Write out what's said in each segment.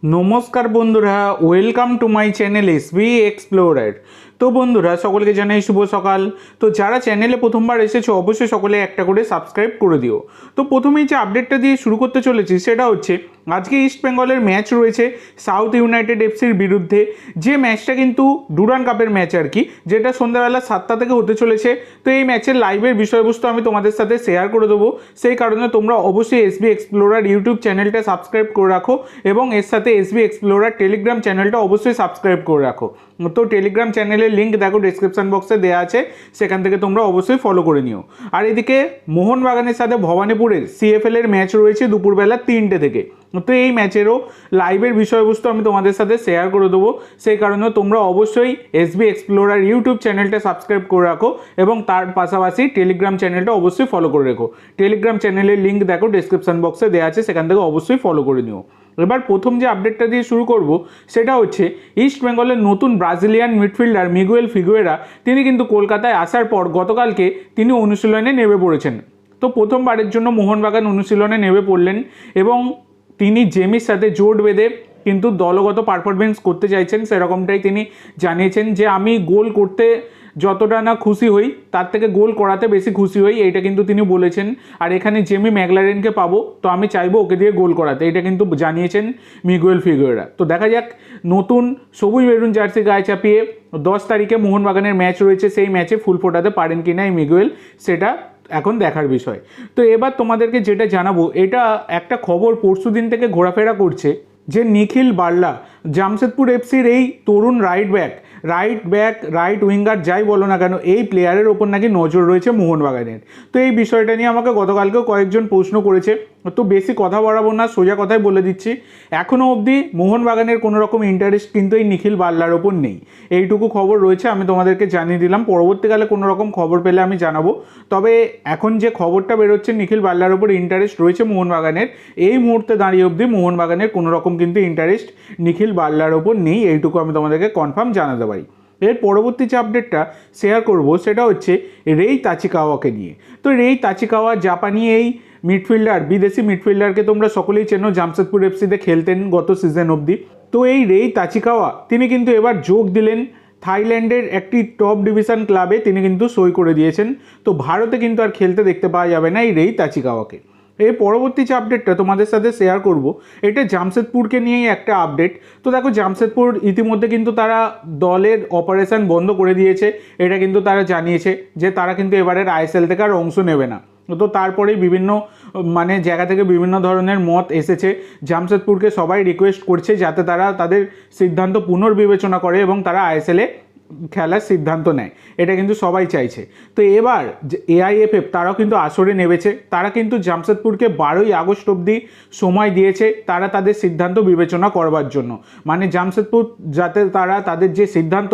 নমস্কার বন্ধুরা, welcome to my channel SB explorer. তো বন্ধুরা, সকলকে জানাই শুভ সকাল। তো যারা চ্যানেলে প্রথমবার এসেছো অবশ্যই সকলে একটা করে সাবস্ক্রাইব করে দিও। তো প্রথমেই যে আপডেটটা দিয়ে শুরু করতে চলেছি সেটা হচ্ছে আজকে ইস্ট বেঙ্গলের ম্যাচ রয়েছে সাউথ ইউনাইটেড এফসির বিরুদ্ধে। যে ম্যাচটা কিন্তু ডুরান্ড কাপের ম্যাচ আর কি, যেটা সন্ধ্যাবেলা 7টা থেকে হতে চলেছে। তো এই ম্যাচের লাইভের বিষয়বস্তু আমি তোমাদের সাথে শেয়ার করে দেবো। সেই কারণে তোমরা অবশ্যই এসবি এক্সপ্লোরার ইউটিউব চ্যানেলটা সাবস্ক্রাইব করে রাখো এবং এর সাথে এসবি এক্সপ্লোরার টেলিগ্রাম চ্যানেলটা অবশ্যই সাবস্ক্রাইব করে রাখো। তো টেলিগ্রাম চ্যানেলের লিঙ্ক দেখো ডিসক্রিপশন বক্সে দেওয়া আছে, সেখান থেকে তোমরা অবশ্যই ফলো করে নিও। আর এদিকে মোহনবাগানের সাথে ভবানীপুরের সিএফএল এর ম্যাচ রয়েছে দুপুরবেলা 3টে থেকে। তো এই ম্যাচেরও লাইভের বিষয়বস্তু আমি তোমাদের সাথে শেয়ার করে দেবো। সেই কারণে তোমরা অবশ্যই এসবি এক্সপ্লোরার ইউটিউব চ্যানেলটা সাবস্ক্রাইব করে রাখো এবং তার পাশাপাশি টেলিগ্রাম চ্যানেলটা অবশ্যই ফলো করে রেখো। টেলিগ্রাম চ্যানেলের লিঙ্ক দেখো ডিসক্রিপশন বক্সে দেওয়া আছে, সেখান থেকে অবশ্যই ফলো করে নিও। এবার প্রথম যে আপডেটটা দিয়ে শুরু করব সেটা হচ্ছে ইস্ট বেঙ্গলের নতুন ব্রাজিলিয়ান মিডফিল্ডার মিগুয়েল ফিগুয়েরা। তিনি কিন্তু কলকাতায় আসার পর গতকালকে তিনি অনুশীলনে নেমে পড়েছেন। তো প্রথমবারের জন্য মোহনবাগান অনুশীলনে নেমে পড়লেন এবং তিনি জেমির সাথে জোট বেঁধে কিন্তু দলগত পারফরমেন্স করতে চাইছেন। সেরকমটাই তিনি জানিয়েছেন যে আমি গোল করতে যতটা না খুশি হই তার থেকে গোল করাতে বেশি খুশি হই, এইটা কিন্তু তিনি বলেছেন। আর এখানে জেমি ম্যাকলারেনকে পাবো তো আমি চাইবো ওকে দিয়ে গোল করাতে, এটা কিন্তু জানিয়েছেন মিগুয়েল ফিগুয়েরা। তো দেখা যাক নতুন সবুজ মেরুন জার্সি গায়ে চাপিয়ে 10 তারিখে মোহনবাগানের ম্যাচ রয়েছে, সেই ম্যাচে ফুল ফোটাতে পারেন কিনা এই মিগুয়েল, সেটা এখন দেখার বিষয়। তো এবার তোমাদেরকে যেটা জানাবো, এটা একটা খবর পরশুদিন থেকে ঘোরাফেরা করছে যে নিখিল বার্লা জামশেদপুর এফসির এই তরুণ রাইট উইঙ্গার যাই বলো না কেন, এই প্লেয়ারের ওপর নাকি নজর রয়েছে মোহনবাগানের। তো এই বিষয়টা নিয়ে আমাকে গতকালকেও কয়েকজন প্রশ্ন করেছে। তো বেশি কথা বাড়াবো না, সোজা কথাই বলে দিচ্ছি, এখনও অবধি মোহনবাগানের কোনো রকম ইন্টারেস্ট কিন্তু এই নিখিল বার্লার ওপর নেই। এইটুকু খবর রয়েছে, আমি তোমাদেরকে জানিয়ে দিলাম। পরবর্তীকালে কোনো রকম খবর পেলে আমি জানাবো। তবে এখন যে খবরটা বেরোচ্ছে নিখিল বার্লার ওপর ইন্টারেস্ট রয়েছে মোহনবাগানের, এই মুহূর্তে দাঁড়িয়ে অবধি মোহনবাগানের কোনো রকম কিন্তু ইন্টারেস্ট নিখিল বার্লার ওপর নেই, এইটুকু আমি তোমাদেরকে কনফার্ম জানাতে পারি। এর পরবর্তী যে আপডেটটা শেয়ার করব সেটা হচ্ছে রেই তাচিকাওয়াকে নিয়ে। তো রেই তাচিকাওয়া জাপানি এই মিডফিল্ডার, বিদেশি মিডফিল্ডারকে তোমরা সকলেই চেনো, জামশেদপুর এফসিতে খেলতেন গত সিজন অবধি। তো এই রেই তাচিকাওয়া তিনি কিন্তু এবার যোগ দিলেন থাইল্যান্ডের একটি টপ ডিভিশন ক্লাবে, তিনি কিন্তু সই করে দিয়েছেন। তো ভারতে কিন্তু আর খেলতে দেখতে পাওয়া যাবে না এই রেই তাচিকাওয়াকে। এর পরবর্তী যে আপডেটটা তোমাদের সাথে শেয়ার করব এটা জামশেদপুরকে নিয়েই একটা আপডেট। তো দেখো জামশেদপুর ইতিমধ্যে কিন্তু তারা দলের অপারেশন বন্ধ করে দিয়েছে, এটা কিন্তু তারা জানিয়েছে যে তারা কিন্তু এবারের আইএসএল থেকে আর অংশ নেবে না। তো তারপরেই বিভিন্ন জায়গা থেকে বিভিন্ন ধরনের মত এসেছে, জামশেদপুরকে সবাই রিকোয়েস্ট করছে যাতে তারা তাদের সিদ্ধান্ত পুনর্বিবেচনা করে এবং তারা আইএসএলে খেলার সিদ্ধান্ত নেয়, এটা কিন্তু সবাই চাইছে। তো এবার এআইএফএফ তারাও কিন্তু আসরে নেমেছে, তারা কিন্তু জামশেদপুরকে 12ই আগস্ট অবধি সময় দিয়েছে তারা তাদের সিদ্ধান্ত বিবেচনা করবার জন্য। মানে জামশেদপুর যাতে তারা তাদের যে সিদ্ধান্ত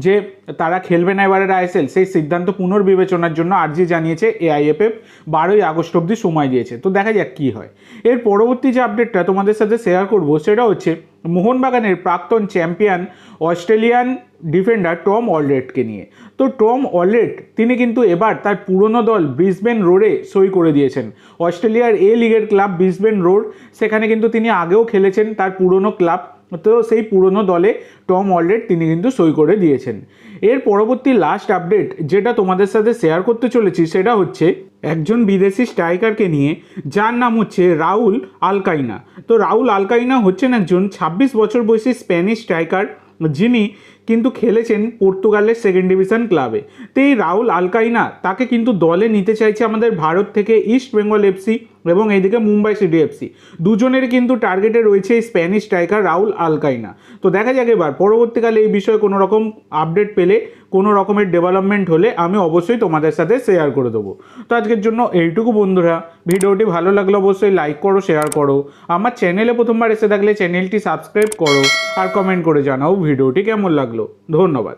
যে তারা খেলবে না এবারের আইএসএল, সেই সিদ্ধান্ত পুনর্বিবেচনার জন্য আর্জি জানিয়েছে এআইএফএফ, 12ই আগস্ট অবধি সময় দিয়েছে। তো দেখা যাক কী হয়। এর পরবর্তী যে আপডেটটা তোমাদের সাথে শেয়ার করব সেটা হচ্ছে মোহনবাগানের প্রাক্তন চ্যাম্পিয়ন অস্ট্রেলিয়ান ডিফেন্ডার টম অলরেডকে নিয়ে। তো টম অলরেড তিনি কিন্তু এবার তার পুরনো দল ব্রিসবেন রোডে সই করে দিয়েছেন। অস্ট্রেলিয়ার এ লিগের ক্লাব ব্রিসবেন রোড, সেখানে কিন্তু তিনি আগেও খেলেছেন তার পুরনো ক্লাব। তো সেই পুরনো দলে টম অলরেড তিনি কিন্তু সই করে দিয়েছেন। এর পরবর্তী লাস্ট আপডেট যেটা তোমাদের সাথে শেয়ার করতে চলেছি সেটা হচ্ছে একজন বিদেশি স্ট্রাইকারকে নিয়ে, যার নাম হচ্ছে রাউল আলকাইনা। তো রাউল আলকাইনা হচ্ছেন একজন 26 বছর বয়সী স্প্যানিশ স্ট্রাইকার, যিনি কিন্তু খেলেছেন পর্তুগালের সেকেন্ড ডিভিশন ক্লাবে। তো এই রাউল আলকাইনা তাকে কিন্তু দলে নিতে চাইছে আমাদের ভারত থেকে ইস্ট বেঙ্গল এফসি এবং এইদিকে মুম্বাই সিটি এফসি, দুজনের কিন্তু টার্গেটে রয়েছে এই স্প্যানিশ স্ট্রাইকার রাউল আলকাইনা। তো দেখা যাক এবার পরবর্তীকালে এই বিষয়ে কোনো রকম আপডেট পেলে, কোনো রকমের ডেভেলপমেন্ট হলে আমি অবশ্যই তোমাদের সাথে শেয়ার করে দেবো। তো আজকের জন্য এইটুকু বন্ধুরা, ভিডিওটি ভালো লাগলে অবশ্যই লাইক করো, শেয়ার করো, আমার চ্যানেলে প্রথমবার এসে থাকলে চ্যানেলটি সাবস্ক্রাইব করো আর কমেন্ট করে জানাও ভিডিওটি কেমন লাগলো। ধন্যবাদ।